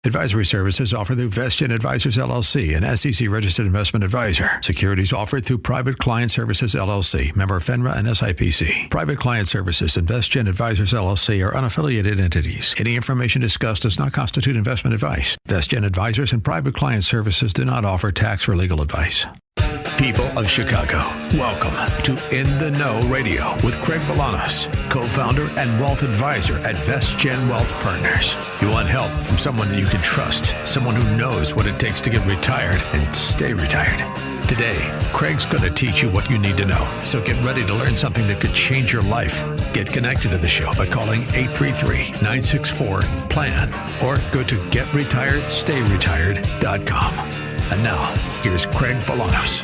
Advisory services offered through VestGen Advisors, LLC, an SEC-registered investment advisor. Securities offered through Private Client Services, LLC, member FINRA and SIPC. Private Client Services and VestGen Advisors, LLC are unaffiliated entities. Any information discussed does not constitute investment advice. VestGen Advisors and Private Client Services do not offer tax or legal advice. People of Chicago, welcome to In the Know Radio with Craig Bolanos, co-founder and wealth advisor at VestGen Wealth Partners. You want help from someone that you can trust, someone who knows what it takes to get retired and stay retired. Today, Craig's going to teach you what you need to know. So get ready to learn something that could change your life. Get connected to the show by calling 833-964-PLAN or go to getretiredstayretired.com. And now, here's Craig Bolanos.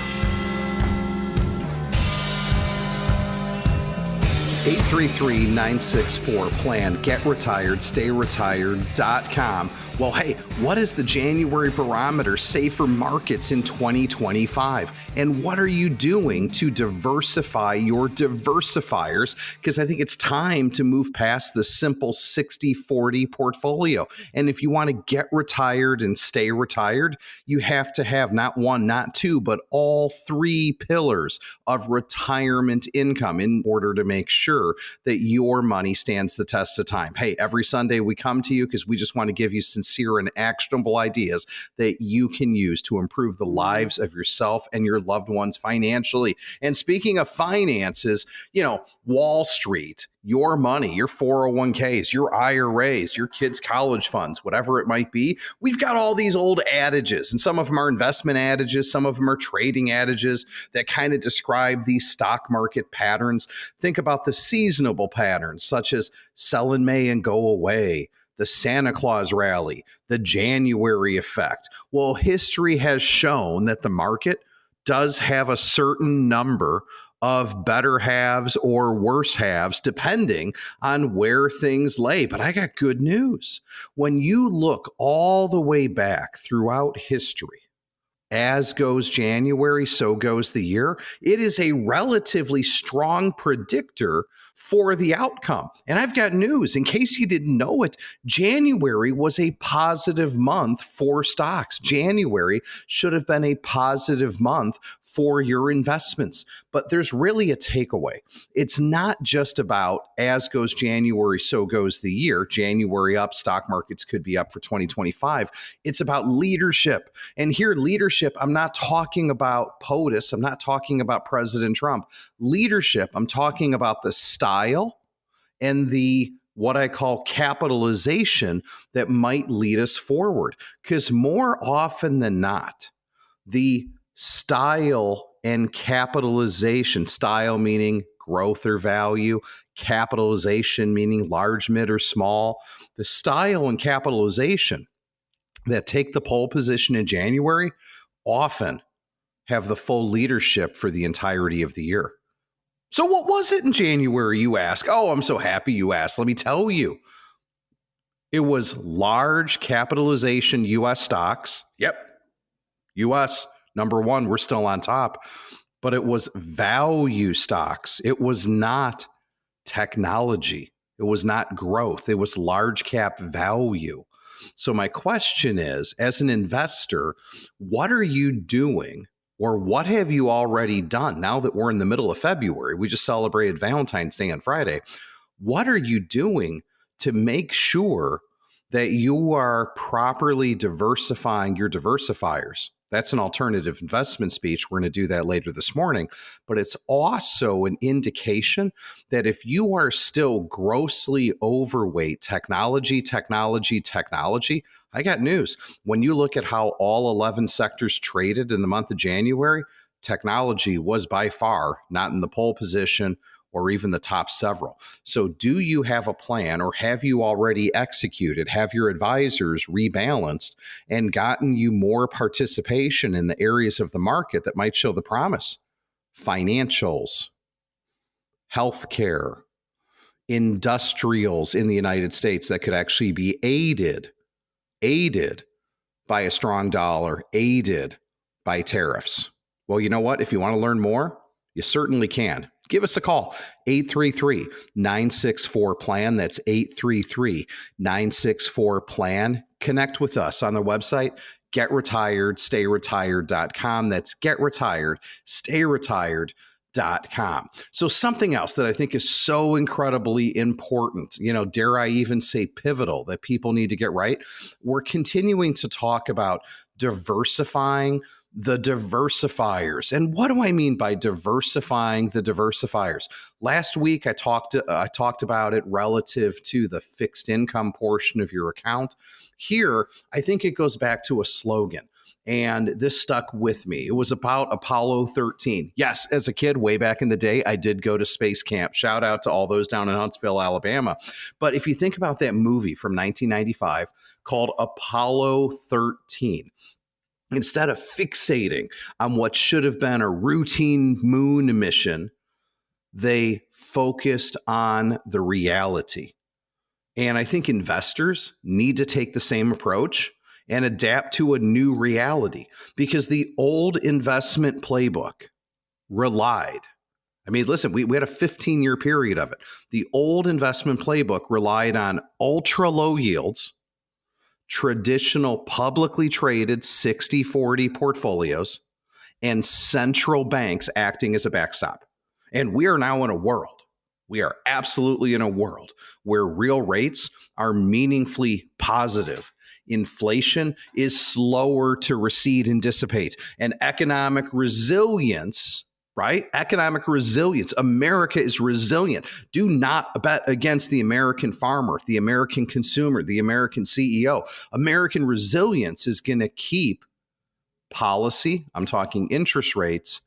833-964-PLAN, getretiredstayretired.com. Well, hey, what does the January barometer say for markets in 2025? And what are you doing to diversify your diversifiers? Because I think it's time to move past the simple 60-40 portfolio. And if you want to get retired and stay retired, you have to have not one, not two, but all three pillars of retirement income in order to make sure that your money stands the test of time. Hey, every Sunday we come to you because we just want to give you sincere and actionable ideas that you can use to improve the lives of yourself and your loved ones financially. And speaking of finances, Wall Street, your money, your 401ks, your IRAs, your kids' college funds, whatever it might be. We've got all these old adages, and some of them are investment adages, some of them are trading adages that kind of describe these stock market patterns. Think about the seasonable patterns, such as sell in May and go away, the Santa Claus rally, the January effect. Well, history has shown that the market does have a certain number of better halves or worse halves, depending on where things lay. But I got good news. When you look all the way back throughout history, as goes January, so goes the year. It is a relatively strong predictor for the outcome. And I've got news. In case you didn't know it, January was a positive month for stocks. January should have been a positive month for your investments. But there's really a takeaway. It's not just about as goes January, so goes the year. January up, stock markets could be up for 2025. It's about leadership. And here, leadership, I'm not talking about POTUS. I'm not talking about President Trump. Leadership, I'm talking about the style and the what I call capitalization that might lead us forward. Because more often than not, the style and capitalization, style meaning growth or value, capitalization meaning large, mid, or small. The style and capitalization that take the pole position in January often have the full leadership for the entirety of the year. So what was it in January, you ask? Oh, I'm so happy you asked. Let me tell you. It was large capitalization U.S. stocks. Yep. U.S. Number one, we're still on top, but it was value stocks. It was not technology. It was not growth. It was large cap value. So my question is, as an investor, what are you doing or what have you already done now that we're in the middle of February? We just celebrated Valentine's Day on Friday. What are you doing to make sure that you are properly diversifying your diversifiers? That's an alternative investment speech. We're going to do that later this morning. But it's also an indication that if you are still grossly overweight technology, I got news. When you look at how all 11 sectors traded in the month of January, technology was by far not in the pole position or even the top several. So do you have a plan, or have you already executed? Have your advisors rebalanced and gotten you more participation in the areas of the market that might show the promise? Financials, healthcare, industrials in the United States that could actually be aided by a strong dollar, aided by tariffs. Well, you know what? If you want to learn more, you certainly can. Give us a call, 833-964-PLAN. That's 833-964-PLAN. Connect with us on the website, getretiredstayretired.com. That's getretiredstayretired.com. So something else that I think is so incredibly important, dare I even say pivotal, that people need to get right. We're continuing to talk about diversifying the diversifiers. And what do I mean by diversifying the diversifiers? Last week, I talked about it relative to the fixed income portion of your account. Here, I think it goes back to a slogan. And this stuck with me. It was about Apollo 13. Yes, as a kid, way back in the day, I did go to space camp. Shout out to all those down in Huntsville, Alabama. But if you think about that movie from 1995 called Apollo 13, instead of fixating on what should have been a routine moon mission, they focused on the reality. And I think investors need to take the same approach and adapt to a new reality, because the old investment playbook relied. Listen, we had a 15-year period of it. The old investment playbook relied on ultra low yields, traditional publicly traded 60-40 portfolios, and central banks acting as a backstop. And we are now in a world, we are absolutely in a world where real rates are meaningfully positive. Inflation is slower to recede and dissipate. And economic resilience, right? Economic resilience. America is resilient. Do not bet against the American farmer, the American consumer, the American CEO. American resilience is going to keep policy, I'm talking interest rates,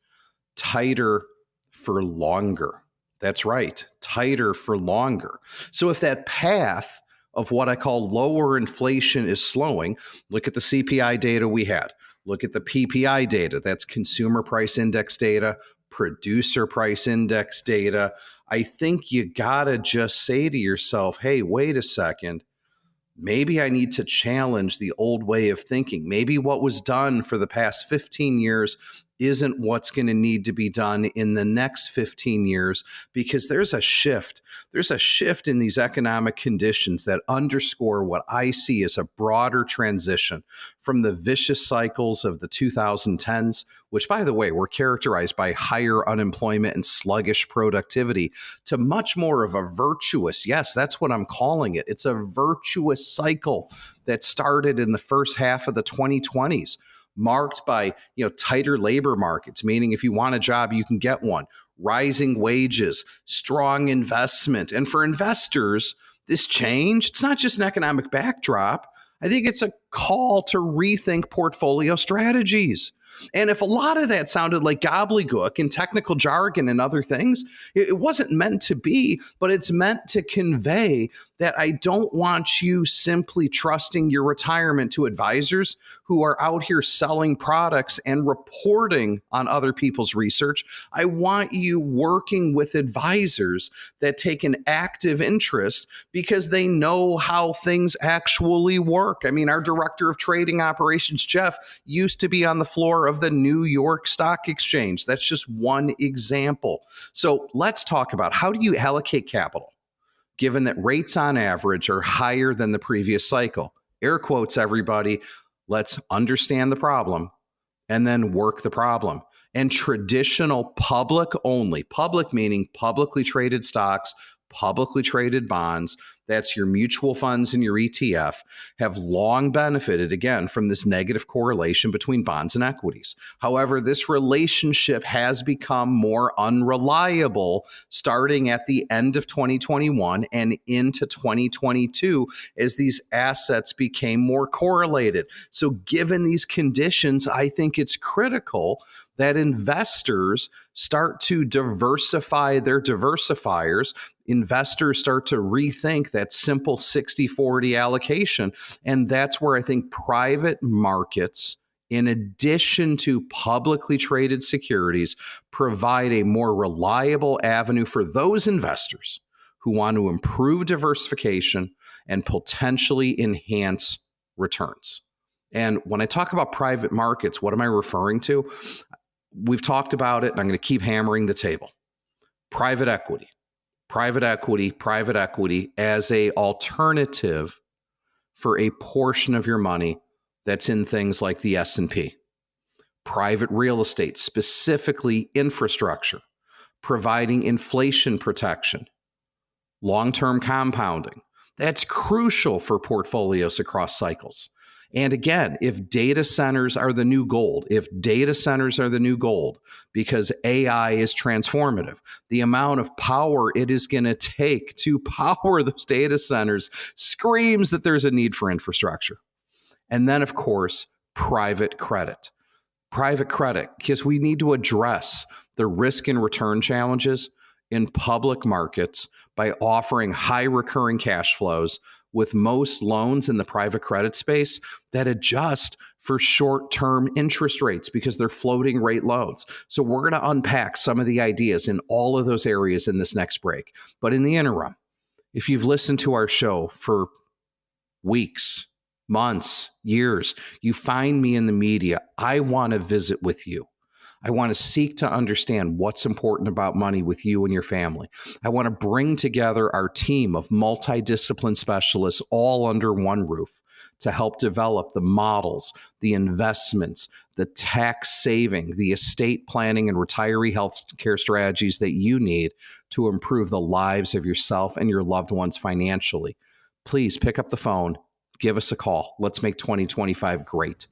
tighter for longer. That's right, tighter for longer. So if that path of what I call lower inflation is slowing, look at the CPI data we had. Look at the PPI data. That's consumer price index data, producer price index data. I think you gotta just say to yourself, hey, wait a second. Maybe I need to challenge the old way of thinking. Maybe what was done for the past 15 years isn't what's going to need to be done in the next 15 years, because there's a shift. There's a shift in these economic conditions that underscore what I see as a broader transition from the vicious cycles of the 2010s, which, by the way, were characterized by higher unemployment and sluggish productivity, to much more of a virtuous, yes, that's what I'm calling it. It's a virtuous cycle that started in the first half of the 2020s. Marked by tighter labor markets, meaning if you want a job, you can get one, rising wages, strong investment. And for investors, this change, it's not just an economic backdrop. I think it's a call to rethink portfolio strategies. And if a lot of that sounded like gobbledygook and technical jargon and other things, it wasn't meant to be, but it's meant to convey that I don't want you simply trusting your retirement to advisors who are out here selling products and reporting on other people's research. I want you working with advisors that take an active interest because they know how things actually work. Our director of trading operations, Jeff, used to be on the floor of the New York Stock Exchange. That's just one example. So let's talk about, how do you allocate capital given that rates on average are higher than the previous cycle? Air quotes, everybody. Let's understand the problem and then work the problem. And traditional public only, public meaning publicly traded stocks, publicly traded bonds, that's your mutual funds and your ETF, have long benefited, again, from this negative correlation between bonds and equities. However, this relationship has become more unreliable starting at the end of 2021 and into 2022 as these assets became more correlated. So given these conditions, I think it's critical that investors start to diversify their diversifiers. Investors start to rethink that simple 60-40 allocation. And that's where I think private markets, in addition to publicly traded securities, provide a more reliable avenue for those investors who want to improve diversification and potentially enhance returns. And when I talk about private markets, what am I referring to? We've talked about it, and I'm going to keep hammering the table. private equity, private equity as a alternative for a portion of your money that's in things like the S&P. Private real estate, specifically infrastructure, providing inflation protection, long-term compounding. That's crucial for portfolios across cycles. And again, if data centers are the new gold, because AI is transformative, the amount of power it is going to take to power those data centers screams that there's a need for infrastructure. And then, of course, private credit, because we need to address the risk and return challenges in public markets by offering high recurring cash flows with most loans in the private credit space that adjust for short-term interest rates because they're floating rate loans. So we're going to unpack some of the ideas in all of those areas in this next break. But in the interim, if you've listened to our show for weeks, months, years, you find me in the media, I want to visit with you. I want to seek to understand what's important about money with you and your family. I want to bring together our team of multidiscipline specialists all under one roof to help develop the models, the investments, the tax saving, the estate planning, and retiree health care strategies that you need to improve the lives of yourself and your loved ones financially. Please pick up the phone, give us a call. Let's make 2025 great.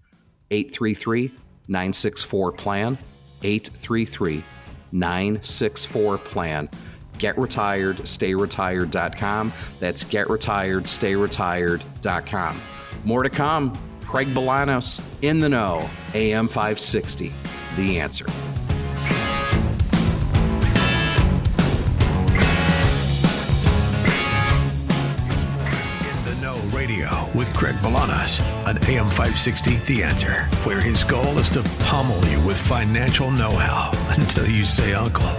833-964-PLAN. 833-964-PLAN. GetRetiredStayRetired.com. That's GetRetiredStayRetired.com. More to come. Craig Bolanos, In the Know, AM 560, The Answer. Radio with Craig Bolanos on AM 560 The Answer, where his goal is to pummel you with financial know-how until you say uncle.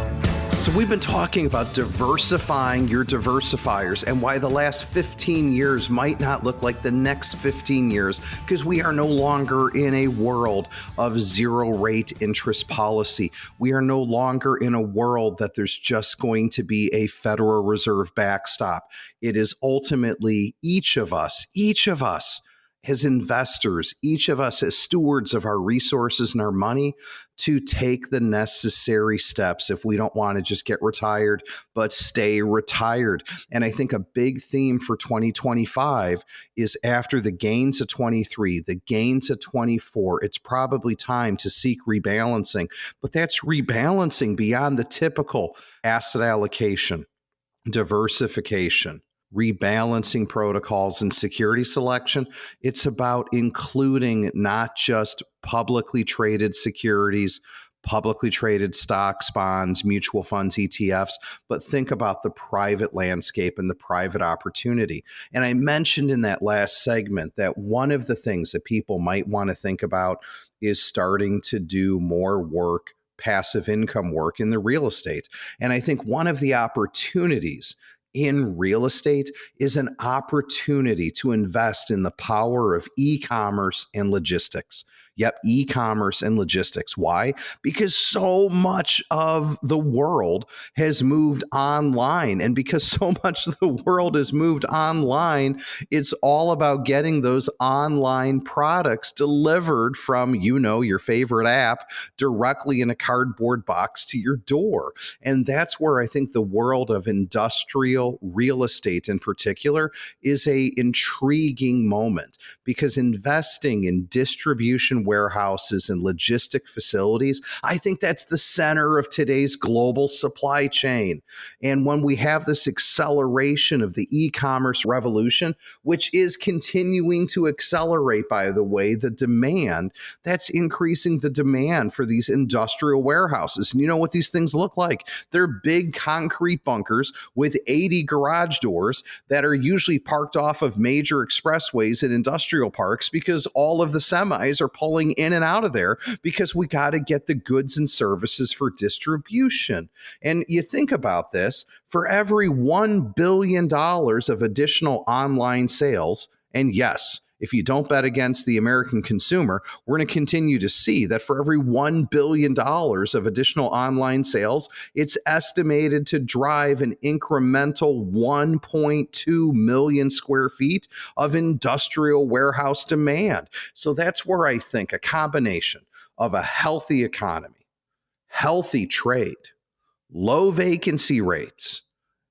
So we've been talking about diversifying your diversifiers and why the last 15 years might not look like the next 15 years because we are no longer in a world of zero rate interest policy. We are no longer in a world that there's just going to be a Federal Reserve backstop. It is ultimately each of us as investors, each of us as stewards of our resources and our money to take the necessary steps if we don't want to just get retired, but stay retired. And I think a big theme for 2025 is after the gains of 23, the gains of 24, it's probably time to seek rebalancing. But that's rebalancing beyond the typical asset allocation, diversification, rebalancing protocols and security selection. It's about including not just publicly traded securities, publicly traded stocks, bonds, mutual funds, ETFs, but think about the private landscape and the private opportunity. And I mentioned in that last segment that one of the things that people might want to think about is starting to do more work, passive income work in the real estate. And I think one of the opportunities in real estate is an opportunity to invest in the power of e-commerce and logistics. Yep, e-commerce and logistics. Why? Because so much of the world has moved online. And because so much of the world has moved online, it's all about getting those online products delivered from, your favorite app directly in a cardboard box to your door. And that's where I think the world of industrial real estate in particular is a intriguing moment, because investing in distribution warehouses and logistic facilities, I think that's the center of today's global supply chain. And when we have this acceleration of the e-commerce revolution, which is continuing to accelerate, by the way, the demand, that's increasing the demand for these industrial warehouses. And you know what these things look like? They're big concrete bunkers with 80 garage doors that are usually parked off of major expressways and industrial parks because all of the semis are pulling in and out of there because we got to get the goods and services for distribution. And you think about this, for every $1 billion of additional online sales, and yes, if you don't bet against the American consumer, we're going to continue to see that for every $1 billion of additional online sales, it's estimated to drive an incremental 1.2 million square feet of industrial warehouse demand. So that's where I think a combination of a healthy economy, healthy trade, low vacancy rates,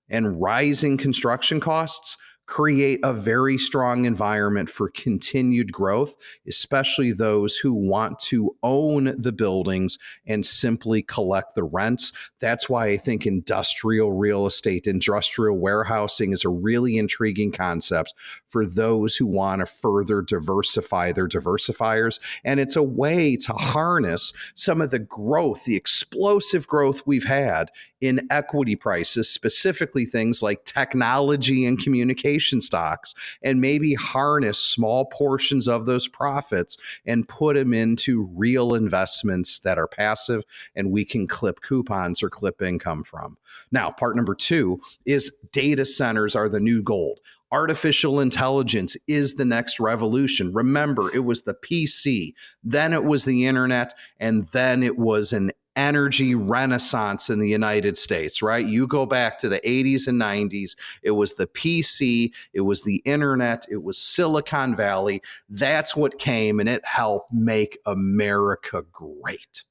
and rising construction costs create a very strong environment for continued growth, especially those who want to own the buildings and simply collect the rents. That's why I think industrial real estate, industrial warehousing is a really intriguing concept for those who want to further diversify their diversifiers. And it's a way to harness some of the growth, the explosive growth we've had in equity prices, specifically things like technology and communication stocks, and maybe harness small portions of those profits and put them into real investments that are passive and we can clip coupons or clip income from. Now, part number 2 is data centers are the new gold. Artificial intelligence is the next revolution. Remember, it was the PC, then it was the internet, and then it was an energy renaissance in the United States, right? You go back to the 80s and 90s, it was the PC, it was the internet, it was Silicon Valley. That's what came and it helped make America great.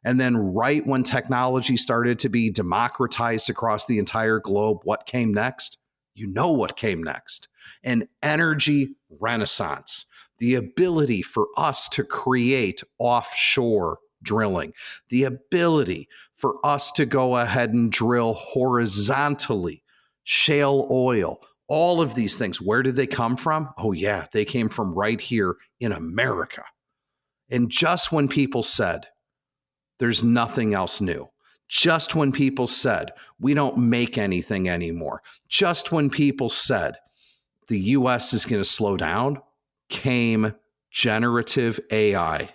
And then right when technology started to be democratized across the entire globe, what came next? You know what came next. An energy renaissance. The ability for us to create offshore drilling, the ability for us to go ahead and drill horizontally, shale oil, all of these things. Where did they come from? Oh yeah, they came from right here in America. And just when people said, there's nothing else new, just when people said, we don't make anything anymore, just when people said the US is going to slow down, came generative AI,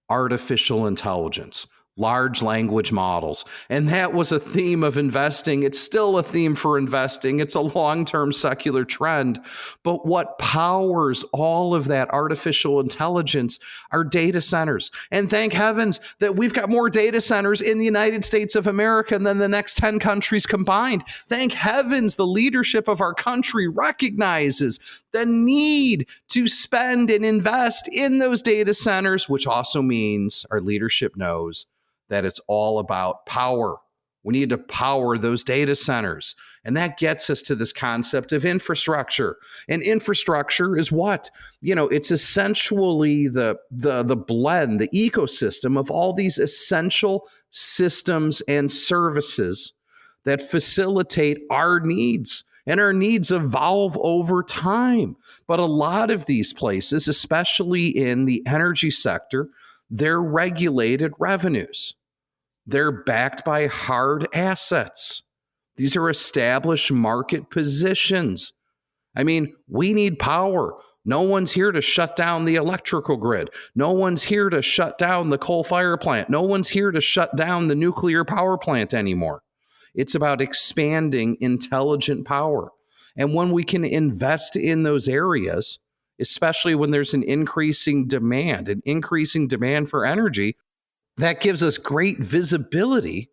artificial intelligence, large language models. And that was a theme of investing. It's still a theme for investing. It's a long-term secular trend. But what powers all of that artificial intelligence are data centers. And thank heavens that we've got more data centers in the United States of America than the next 10 countries combined. Thank heavens the leadership of our country recognizes the need to spend and invest in those data centers, which also means our leadership knows that it's all about power. We need to power those data centers. And that gets us to this concept of infrastructure. And infrastructure is what? It's essentially the blend, the ecosystem of all these essential systems and services that facilitate our needs. And our needs evolve over time. But a lot of these places, especially in the energy sector, they're regulated revenues. They're backed by hard assets. These are established market positions. I mean, we need power. No one's here to shut down the electrical grid. No one's here to shut down the coal fire plant. No one's here to shut down the nuclear power plant anymore. It's about expanding intelligent power. And when we can invest in those areas, especially when there's an increasing demand for energy, that gives us great visibility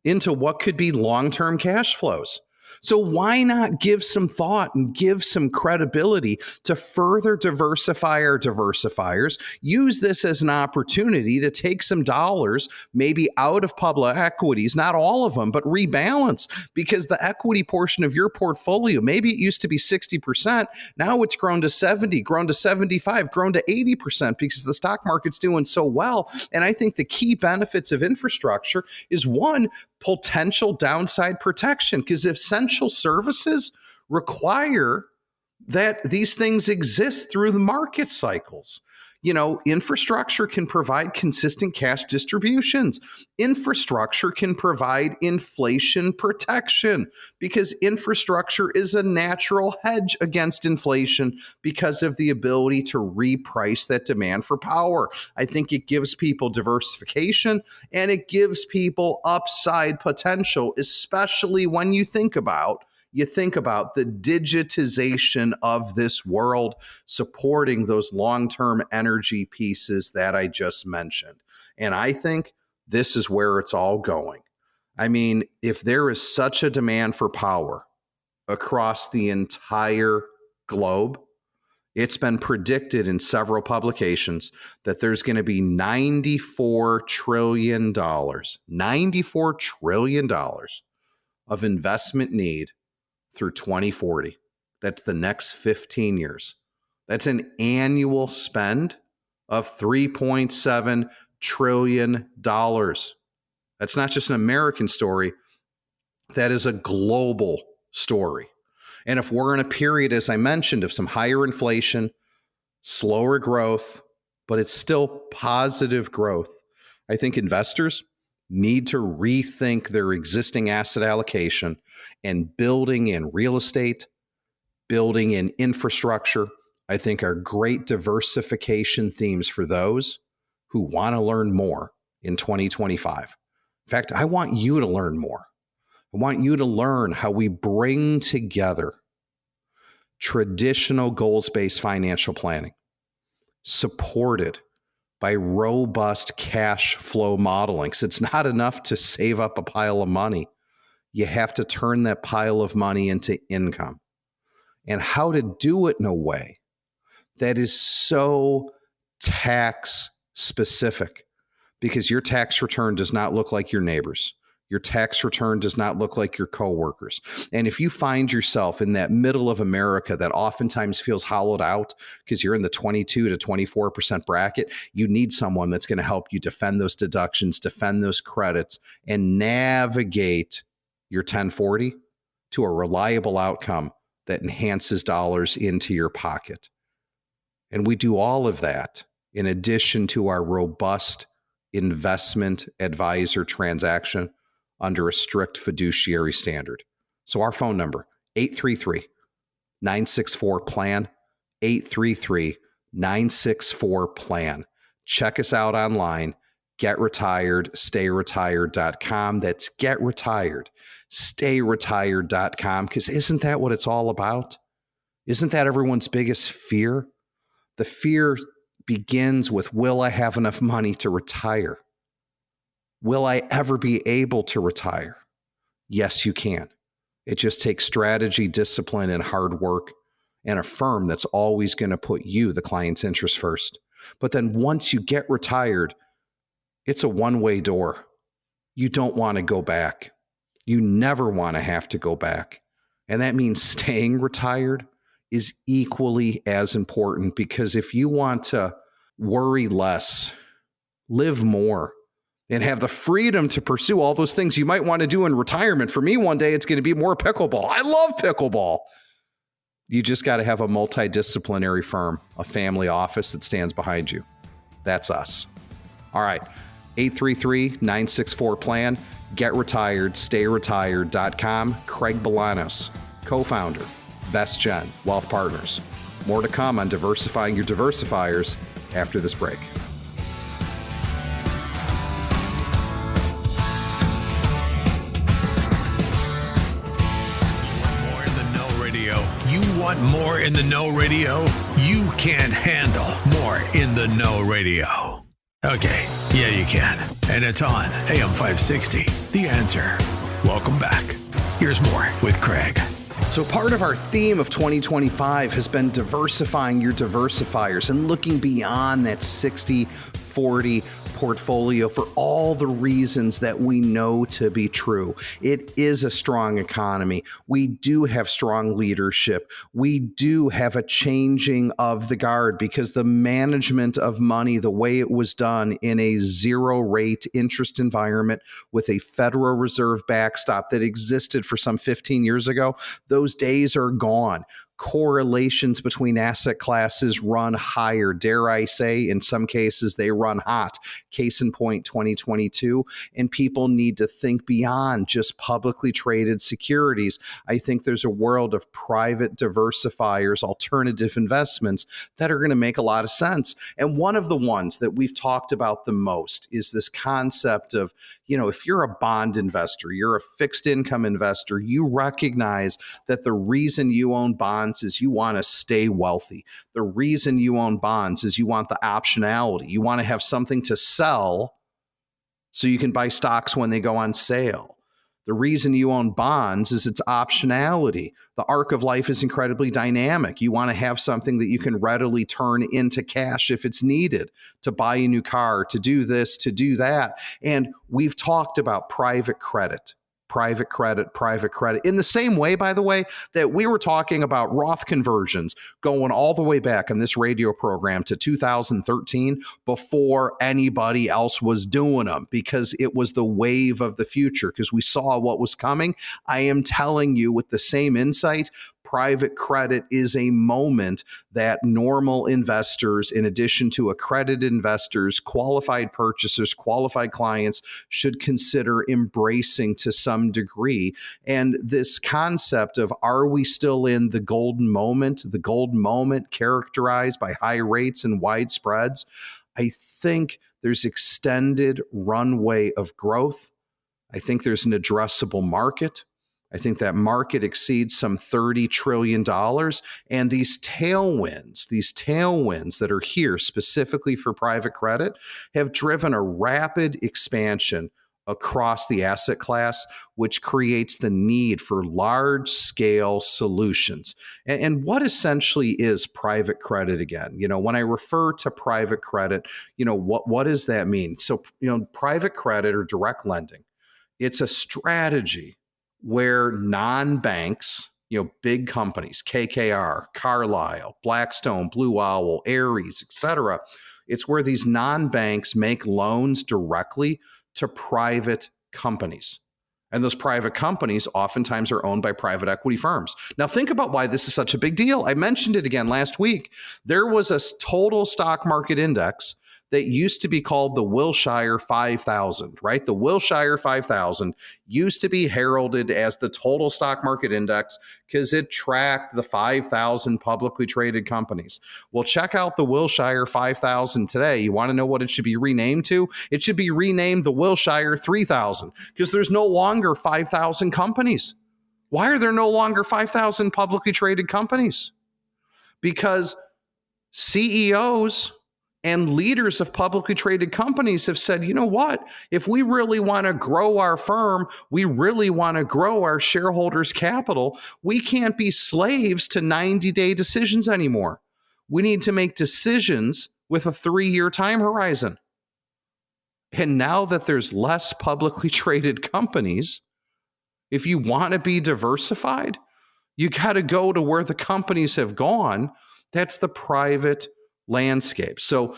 into what could be long-term cash flows. So why not give some thought and give some credibility to further diversify our diversifiers? Use this as an opportunity to take some dollars, maybe out of public equities, not all of them, but rebalance, because the equity portion of your portfolio, maybe it used to be 60%. Now it's grown to 70, grown to 75, grown to 80% because the stock market's doing so well. And I think the key benefits of infrastructure is one, potential downside protection, because essential services require that these things exist through the market cycles. Infrastructure can provide consistent cash distributions. Infrastructure can provide inflation protection because infrastructure is a natural hedge against inflation because of the ability to reprice that demand for power. I think it gives people diversification and it gives people upside potential, especially when you think about you think about the digitization of this world supporting those long-term energy pieces that I just mentioned. And I think this is where it's all going. I mean, if there is such a demand for power across the entire globe, it's been predicted in several publications that there's going to be $94 trillion of investment need through 2040. That's the next 15 years. That's an annual spend of $3.7 trillion. That's not just an American story. That is a global story. And if we're in a period, as I mentioned, of some higher inflation, slower growth, but it's still positive growth, I think investors need to rethink their existing asset allocation, and building in real estate, building in infrastructure, I think are great diversification themes for those who want to learn more in 2025. In fact, I want you to learn more. I want you to learn how we bring together traditional goals-based financial planning, supported by robust cash flow modeling. So it's not enough to save up a pile of money. You have to turn that pile of money into income. And how to do it in a way that is so tax specific, because your tax return does not look like your neighbor's. Your tax return does not look like your coworkers. And if you find yourself in that middle of America that oftentimes feels hollowed out because you're in the 22 to 24% bracket, you need someone that's going to help you defend those deductions, defend those credits, and navigate your 1040 to a reliable outcome that enhances dollars into your pocket. And we do all of that in addition to our robust investment advisor transaction under a strict fiduciary standard. So our phone number, 833-964-PLAN, 833-964-PLAN. Check us out online, getretiredstayretired.com. That's getretiredstayretired.com, because isn't that what it's all about? Isn't that everyone's biggest fear? The fear begins with, will I have enough money to retire? Will I ever be able to retire? Yes, you can. It just takes strategy, discipline, and hard work, and a firm that's always going to put you, the client's interest, first. But then once you get retired, it's a one-way door. You don't want to go back. You never want to have to go back. And that means staying retired is equally as important, because if you want to worry less, live more, and have the freedom to pursue all those things you might want to do in retirement. For me, one day it's going to be more pickleball. I love pickleball. You just got to have a multidisciplinary firm, a family office that stands behind you. That's us. All right. 833-964-PLAN, getretiredstayretired.com. Craig Bolanos, co-founder, VestGen Wealth Partners. More to come on diversifying your diversifiers after this break. You want more in the know radio? You can't handle more in the know radio. Okay, yeah, you can. And it's on AM 560. The Answer. Welcome back. Here's more with Craig. So part of our theme of 2025 has been diversifying your diversifiers and looking beyond that 60-40 portfolio for all the reasons that we know to be true. It is a strong economy. We do have strong leadership. We do have a changing of the guard, because the management of money, the way it was done in a zero rate interest environment with a Federal Reserve backstop that existed for some 15 years ago, those days are gone. Correlations between asset classes run higher. Dare I say, in some cases, they run hot. Case in point, 2022. And people need to think beyond just publicly traded securities. I think there's a world of private diversifiers, alternative investments that are going to make a lot of sense. And one of the ones that we've talked about the most is this concept of if you're a bond investor, you're a fixed income investor, you recognize that the reason you own bonds is you want to stay wealthy. The reason you own bonds is you want the optionality. You want to have something to sell so you can buy stocks when they go on sale. The reason you own bonds is its optionality. The arc of life is incredibly dynamic. You want to have something that you can readily turn into cash if it's needed, to buy a new car, to do this, to do that. And we've talked about private credit. Private credit. In the same way, by the way, that we were talking about Roth conversions going all the way back on this radio program to 2013 before anybody else was doing them, because it was the wave of the future, because we saw what was coming. I am telling you with the same insight, private credit is a moment that normal investors, in addition to accredited investors, qualified purchasers, qualified clients, should consider embracing to some degree. And this concept of, are we still in the golden moment characterized by high rates and wide spreads? I think there's extended runway of growth. I think there's an addressable market. I think that market exceeds some $30 trillion. And these tailwinds that are here specifically for private credit have driven a rapid expansion across the asset class, which creates the need for large-scale solutions. And what essentially is private credit again? When I refer to private credit, what does that mean? So, private credit or direct lending, it's a strategy where non-banks, big companies, KKR, Carlyle, Blackstone, Blue Owl, Ares, et cetera, it's where these non-banks make loans directly to private companies. And those private companies oftentimes are owned by private equity firms. Now, think about why this is such a big deal. I mentioned it again last week. There was a total stock market index that used to be called the Wilshire 5000, right? The Wilshire 5000 used to be heralded as the total stock market index because it tracked the 5,000 publicly traded companies. Well, check out the Wilshire 5000 today. You want to know what it should be renamed to? It should be renamed the Wilshire 3000 because there's no longer 5,000 companies. Why are there no longer 5,000 publicly traded companies? Because CEOs and leaders of publicly traded companies have said, you know what? If we really want to grow our firm, we really want to grow our shareholders' capital, we can't be slaves to 90-day decisions anymore. We need to make decisions with a 3-year time horizon. And now that there's less publicly traded companies, if you want to be diversified, you got to go to where the companies have gone. That's the private landscape. So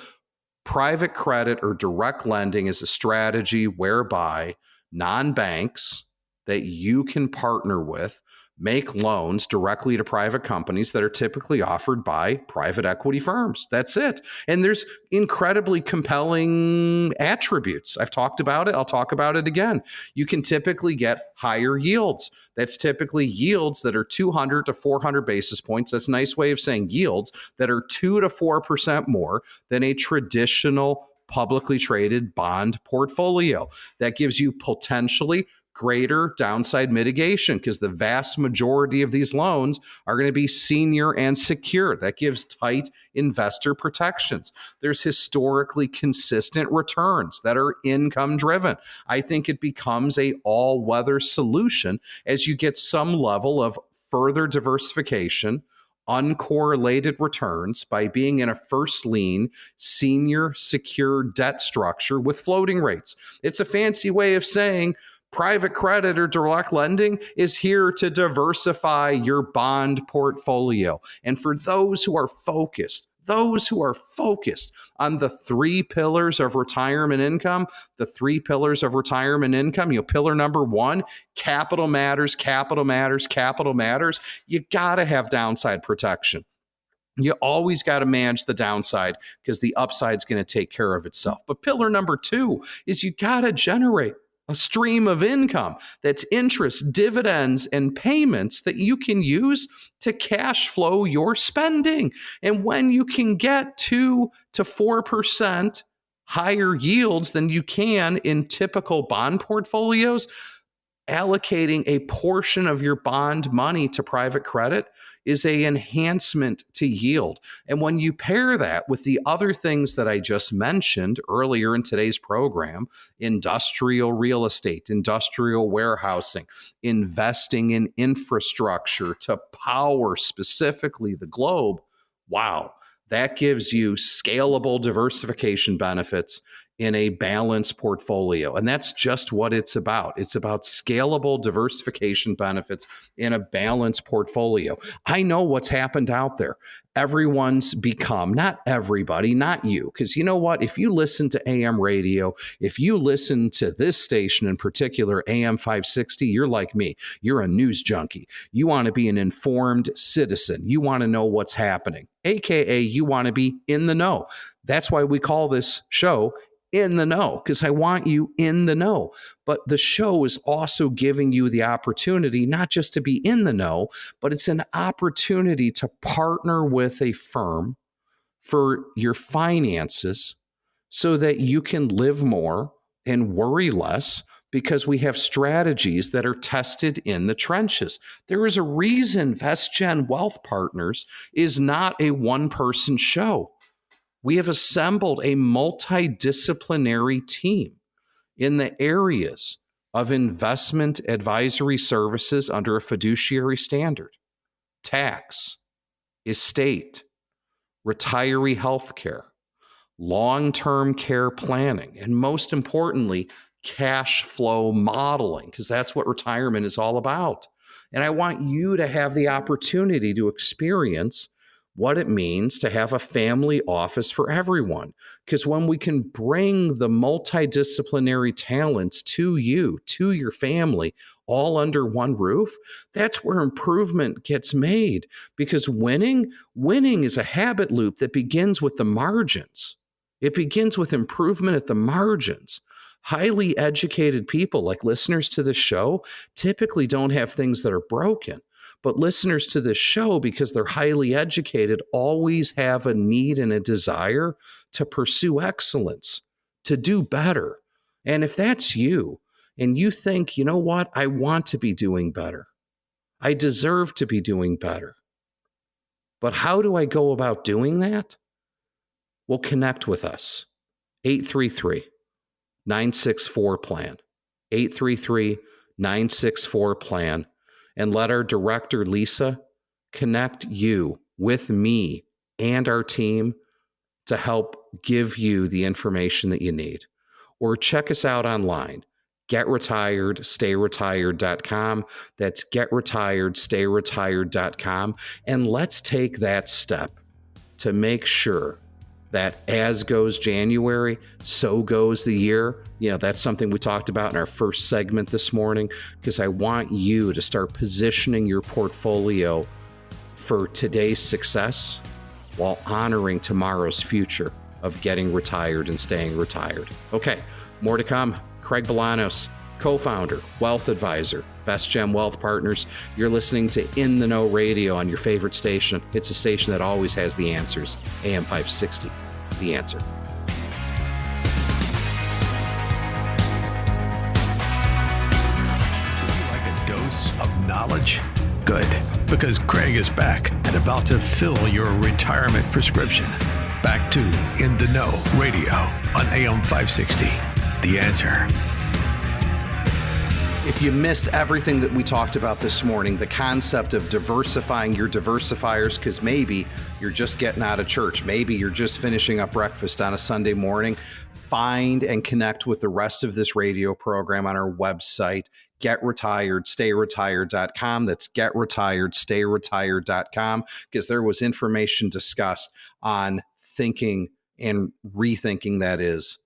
private credit or direct lending is a strategy whereby non-banks that you can partner with make loans directly to private companies that are typically offered by private equity firms. That's it. And there's incredibly compelling attributes. I've talked about it. I'll talk about it again. You can typically get higher yields. That's typically yields that are 200 to 400 basis points. That's a nice way of saying yields that are 2 to 4% more than a traditional publicly traded bond portfolio. That gives you potentially greater downside mitigation because the vast majority of these loans are going to be senior and secure. That gives tight investor protections. There's historically consistent returns that are income driven. I think it becomes a all-weather solution as you get some level of further diversification, uncorrelated returns by being in a first lien, senior secure debt structure with floating rates. It's a fancy way of saying private credit or direct lending is here to diversify your bond portfolio. And for those who are focused on the 3 pillars of retirement income, pillar number 1, capital matters. You got to have downside protection. You always got to manage the downside because the upside's going to take care of itself. But pillar number 2 is you got to generate a stream of income that's interest, dividends, and payments that you can use to cash flow your spending. And when you can get 2 to 4% higher yields than you can in typical bond portfolios, allocating a portion of your bond money to private credit is a enhancement to yield. And when you pair that with the other things that I just mentioned earlier in today's program, industrial real estate, industrial warehousing, investing in infrastructure to power specifically the globe, wow, that gives you scalable diversification benefits in a balanced portfolio. And that's just what it's about. It's about scalable diversification benefits in a balanced portfolio. I know what's happened out there. Everyone's become, not everybody, not you, because you know what? If you listen to AM radio, if you listen to this station in particular, AM 560, you're like me. You're a news junkie. You want to be an informed citizen. You want to know what's happening, AKA you want to be in the know. That's why we call this show In the Know, because I want you in the know. But the show is also giving you the opportunity not just to be in the know, but it's an opportunity to partner with a firm for your finances so that you can live more and worry less, because we have strategies that are tested in the trenches. There is a reason VestGen Wealth Partners is not a one-person show. We have assembled a multidisciplinary team in the areas of investment advisory services under a fiduciary standard, tax, estate, retiree health care, long-term care planning, and most importantly, cash flow modeling, because that's what retirement is all about. And I want you to have the opportunity to experience what it means to have a family office for everyone. Because when we can bring the multidisciplinary talents to you, to your family, all under one roof, that's where improvement gets made. Because winning is a habit loop that begins with the margins. It begins with improvement at the margins. Highly educated people, like listeners to this show, typically don't have things that are broken. But listeners to this show, because they're highly educated, always have a need and a desire to pursue excellence, to do better. And if that's you, and you think, you know what, I want to be doing better, I deserve to be doing better, but how do I go about doing that? Well, connect with us. 833-964-PLAN. 833-964-PLAN. And let our director, Lisa, connect you with me and our team to help give you the information that you need. Or check us out online, getretiredstayretired.com. That's getretiredstayretired.com. And let's take that step to make sure that as goes January, so goes the year. You know, that's something we talked about in our first segment this morning, because I want you to start positioning your portfolio for today's success while honoring tomorrow's future of getting retired and staying retired. Okay, more to come. Craig Bolanos, co-founder, wealth advisor, VestGen Wealth Partners. You're listening to In the Know Radio on your favorite station. It's a station that always has the answers. AM 560, The Answer. Would you like a dose of knowledge? Good, because Craig is back and about to fill your retirement prescription. Back to In the Know Radio on AM 560, The Answer. If you missed everything that we talked about this morning, the concept of diversifying your diversifiers, because maybe you're just getting out of church, maybe you're just finishing up breakfast on a Sunday morning, find and connect with the rest of this radio program on our website, getretiredstayretired.com. That's getretiredstayretired.com, because there was information discussed on thinking and rethinking, that is,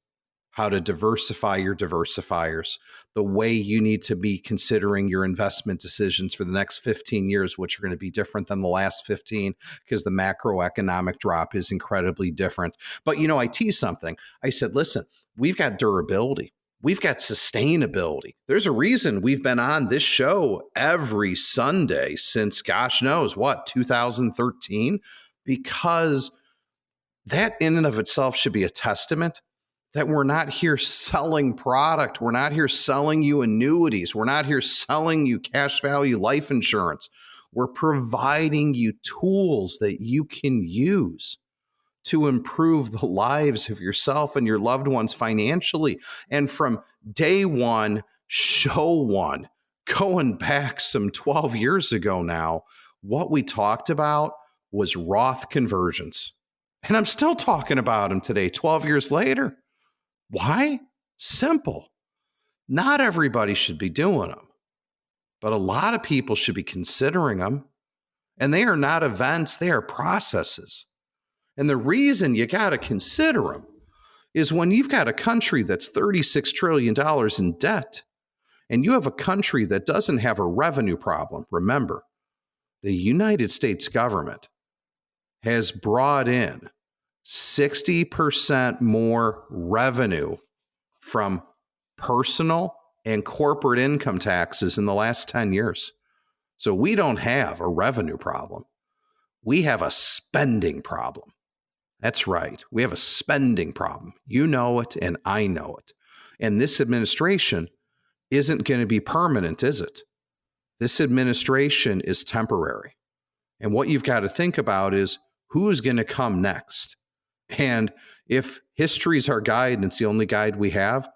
how to diversify your diversifiers, the way you need to be considering your investment decisions for the next 15 years, which are going to be different than the last 15 because the macroeconomic drop is incredibly different. But, you know, I teased something. I said, listen, we've got durability. We've got sustainability. There's a reason we've been on this show every Sunday since, gosh knows what, 2013, because that in and of itself should be a testament that we're not here selling product. We're not here selling you annuities. We're not here selling you cash value life insurance. We're providing you tools that you can use to improve the lives of yourself and your loved ones financially. And from day one, show one, going back some 12 years ago now, what we talked about was Roth conversions. And I'm still talking about them today, 12 years later. Why? Simple. Not everybody should be doing them, but a lot of people should be considering them. And they are not events, they are processes. And the reason you got to consider them is when you've got a country that's $36 trillion in debt, and you have a country that doesn't have a revenue problem. Remember, the United States government has brought in 60% more revenue from personal and corporate income taxes in the last 10 years. So we don't have a revenue problem. We have a spending problem. That's right. We have a spending problem. You know it, and I know it. And this administration isn't going to be permanent, is it? This administration is temporary. And what you've got to think about is who's going to come next. And if history is our guide, and it's the only guide we have,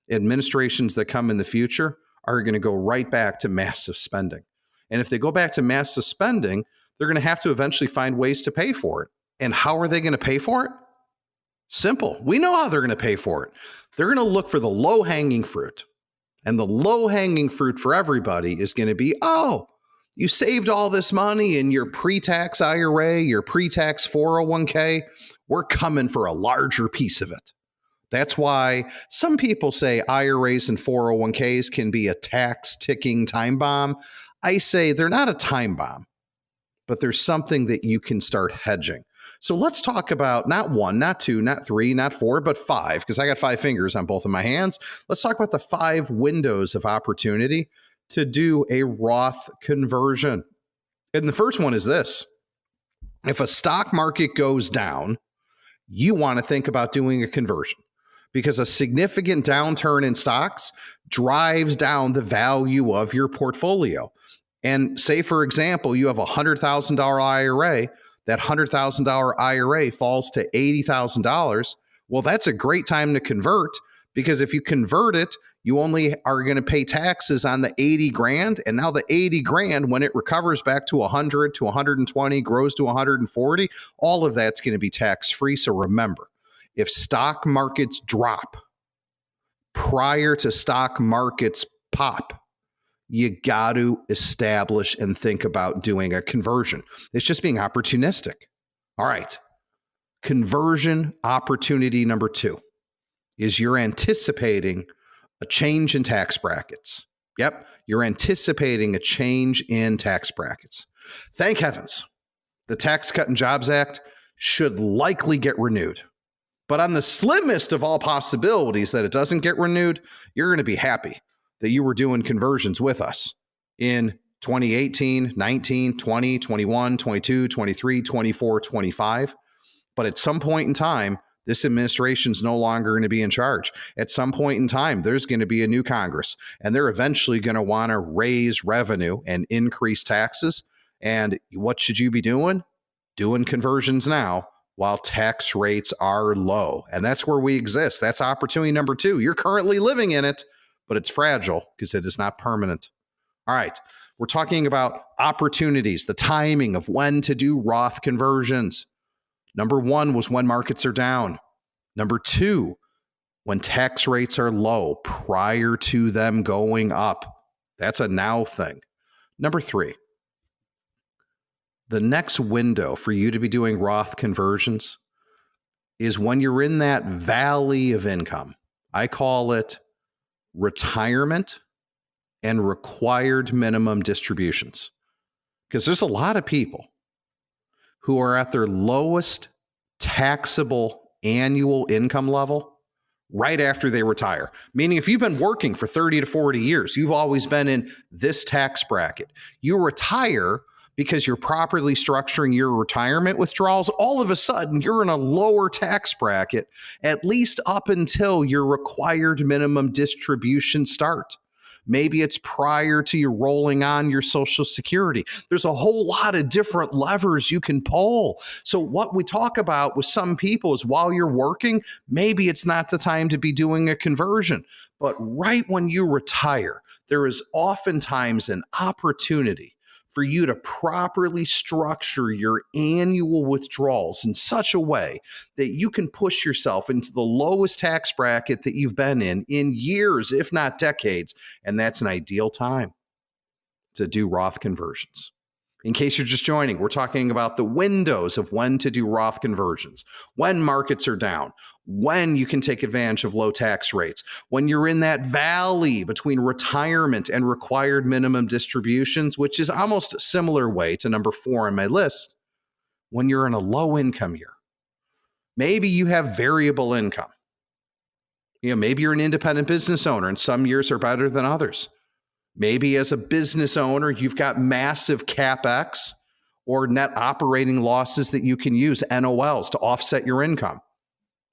administrations that come in the future are going to go right back to massive spending. And if they go back to massive spending, they're going to have to eventually find ways to pay for it. And how are they going to pay for it? Simple. We know how they're going to pay for it. They're going to look for the low-hanging fruit. And the low-hanging fruit for everybody is going to be, oh, you saved all this money in your pre-tax IRA, your pre-tax 401k. We're coming for a larger piece of it. That's why some people say IRAs and 401ks can be a tax ticking time bomb. I say they're not a time bomb, but there's something that you can start hedging. So let's talk about not one, not two, not three, not four, but five, because I got 5 fingers on both of my hands. Let's talk about the 5 windows of opportunity to do a Roth conversion. And the first one is this. If a stock market goes down, you want to think about doing a conversion because a significant downturn in stocks drives down the value of your portfolio. And say, for example, you have a $100,000 IRA. That $100,000 IRA falls to $80,000. Well, that's a great time to convert because if you convert it, you only are going to pay taxes on the 80 grand. And now the 80 grand, when it recovers back to 100 to 120, grows to 140, all of that's going to be tax free. So remember, if stock markets drop prior to stock markets pop, you got to establish and think about doing a conversion. It's just being opportunistic. All right. Conversion opportunity number 2 is you're anticipating a change in tax brackets. Yep. You're anticipating a change in tax brackets. Thank heavens. The Tax Cut and Jobs Act should likely get renewed. But on the slimmest of all possibilities that it doesn't get renewed, you're going to be happy that you were doing conversions with us in 2018, 19, 20, 21, 22, 23, 24, 25. But at some point in time, this administration's no longer going to be in charge. At some point in time, there's going to be a new Congress, and they're eventually going to want to raise revenue and increase taxes. And what should you be doing? Doing conversions now while tax rates are low. And that's where we exist. That's opportunity number 2. You're currently living in it, but it's fragile because it is not permanent. All right. We're talking about opportunities, the timing of when to do Roth conversions. Number 1 was when markets are down. Number 2, when tax rates are low prior to them going up. That's a now thing. Number 3, the next window for you to be doing Roth conversions is when you're in that valley of income. I call it retirement and required minimum distributions. Because there's a lot of people who are at their lowest taxable annual income level right after they retire. Meaning if you've been working for 30 to 40 years, you've always been in this tax bracket. You retire because you're properly structuring your retirement withdrawals, all of a sudden you're in a lower tax bracket, at least up until your required minimum distribution start. Maybe it's prior to you rolling on your Social Security. There's a whole lot of different levers you can pull. So what we talk about with some people is while you're working, maybe it's not the time to be doing a conversion. But right when you retire, there is oftentimes an opportunity for you to properly structure your annual withdrawals in such a way that you can push yourself into the lowest tax bracket that you've been in years, if not decades. And that's an ideal time to do Roth conversions. In case you're just joining, we're talking about the windows of when to do Roth conversions, when markets are down, when you can take advantage of low tax rates, when you're in that valley between retirement and required minimum distributions, which is almost a similar way to number 4 on my list, when you're in a low income year. Maybe you have variable income. Maybe you're an independent business owner and some years are better than others. Maybe as a business owner, you've got massive CapEx or net operating losses that you can use, NOLs, to offset your income.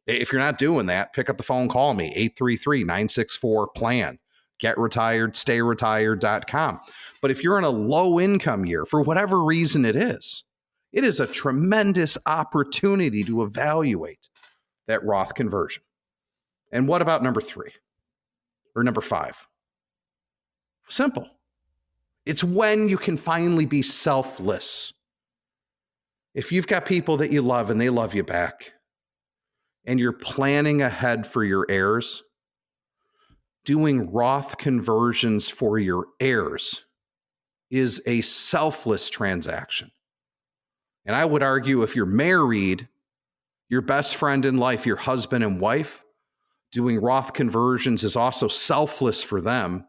If you're not doing that, pick up the phone, call me, 833-964-PLAN. GetRetired, But if you're in a low income year, for whatever reason it is a tremendous opportunity to evaluate that Roth conversion. And what about number 3 or number 5? Simple. It's when you can finally be selfless. If you've got people that you love and they love you back, and you're planning ahead for your heirs, doing Roth conversions for your heirs is a selfless transaction. And I would argue if you're married, your best friend in life, your husband and wife, doing Roth conversions is also selfless for them.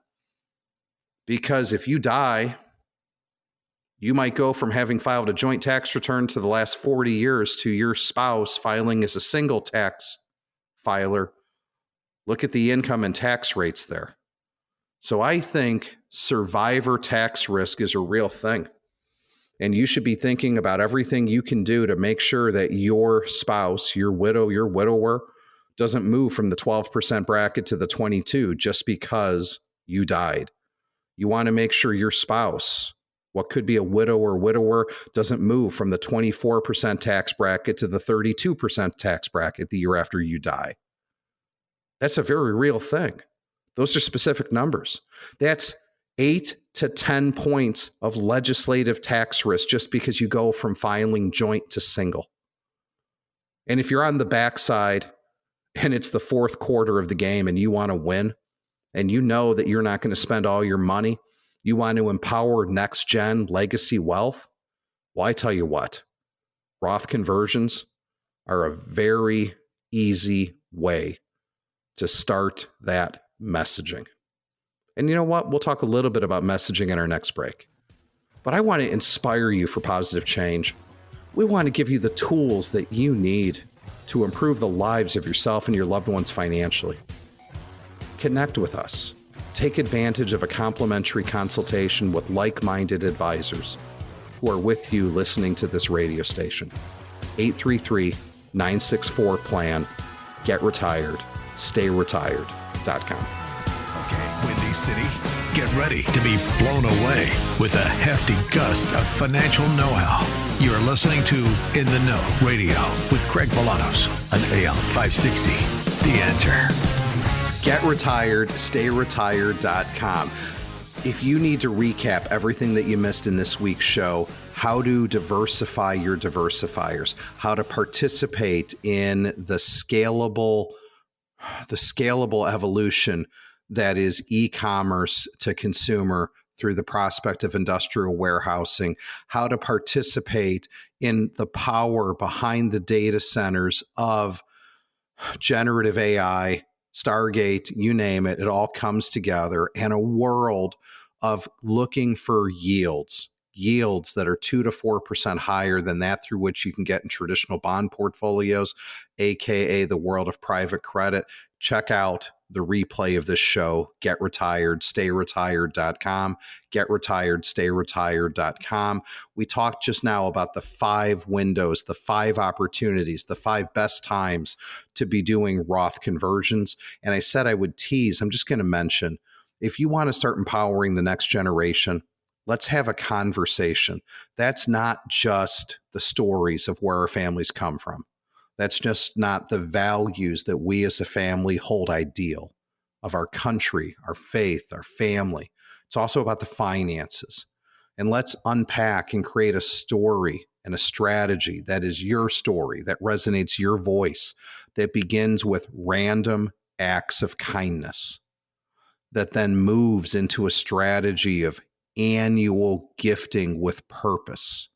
Because if you die, you might go from having filed a joint tax return to the last 40 years to your spouse filing as a single tax filer. Look at the income and tax rates there. So I think survivor tax risk is a real thing. And you should be thinking about everything you can do to make sure that your spouse, your widow, your widower, doesn't move from the 12% bracket to the 22 just because you died. You want to make sure your spouse, what could be a widow or widower, doesn't move from the 24% tax bracket to the 32% tax bracket the year after you die. That's a very real thing. Those are specific numbers. That's 8 to 10 points of legislative tax risk just because you go from filing joint to single. And if you're on the backside and it's the fourth quarter of the game and you want to win, and you know that you're not going to spend all your money, you want to empower next gen legacy wealth, well, I tell you what, Roth conversions are a very easy way to start that messaging. And you know what? We'll talk a little bit about messaging in our next break. But I want to inspire you for positive change. We want to give you the tools that you need to improve the lives of yourself and your loved ones financially. Connect with us. Take advantage of a complimentary consultation with like-minded advisors who are with you listening to this radio station. 833-964-PLAN. Get retired. StayRetired.com. Okay, Windy City, get ready to be blown away with a hefty gust of financial know-how. You're listening to In the Know Radio with Craig Bolanos on AM 560. The Answer. Get retired, StayRetired.com. If you need to recap everything that you missed in this week's show, how to diversify your diversifiers, how to participate in the scalable evolution that is e-commerce to consumer through the prospect of industrial warehousing, how to participate in the power behind the data centers of generative AI, Stargate, you name it, it all comes together, and a world of looking for yields that are 2 to 4% higher than that through which you can get in traditional bond portfolios, aka the world of private credit. Check out the replay of this show, getretiredstayretired.com, getretiredstayretired.com. We talked just now about the 5 windows, the 5 opportunities, the 5 best times to be doing Roth conversions. And I said I would tease, I'm just going to mention, if you want to start empowering the next generation, let's have a conversation. That's not just the stories of where our families come from. That's just not the values that we as a family hold ideal of our country, our faith, our family. It's also about the finances. And let's unpack and create a story and a strategy that is your story, that resonates your voice, that begins with random acts of kindness, that then moves into a strategy of annual gifting with purpose.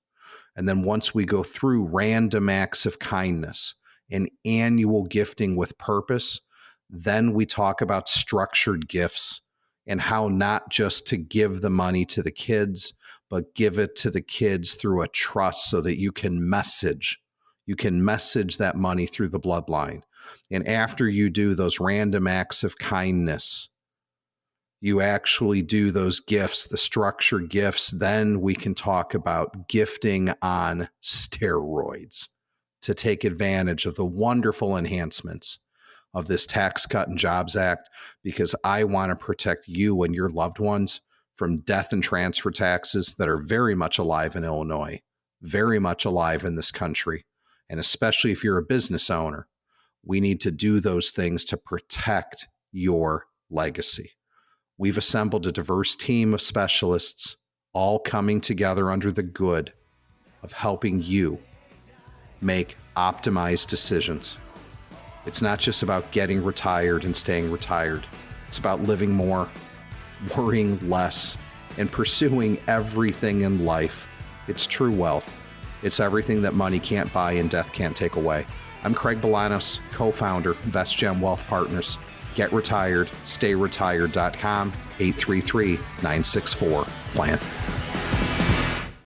And then once we go through random acts of kindness and annual gifting with purpose, then we talk about structured gifts and how not just to give the money to the kids, but give it to the kids through a trust so that you can message that money through the bloodline. And after you do those random acts of kindness, you actually do those gifts, the structured gifts, then we can talk about gifting on steroids to take advantage of the wonderful enhancements of this Tax Cut and Jobs Act, because I want to protect you and your loved ones from death and transfer taxes that are very much alive in Illinois, very much alive in this country. And especially if you're a business owner, we need to do those things to protect your legacy. We've assembled a diverse team of specialists, all coming together under the good of helping you make optimized decisions. It's not just about getting retired and staying retired. It's about living more, worrying less, and pursuing everything in life. It's true wealth. It's everything that money can't buy and death can't take away. I'm Craig Bolanos, co-founder, VestGen Wealth Partners. GetRetiredStayRetired.com, 833-964-PLAN.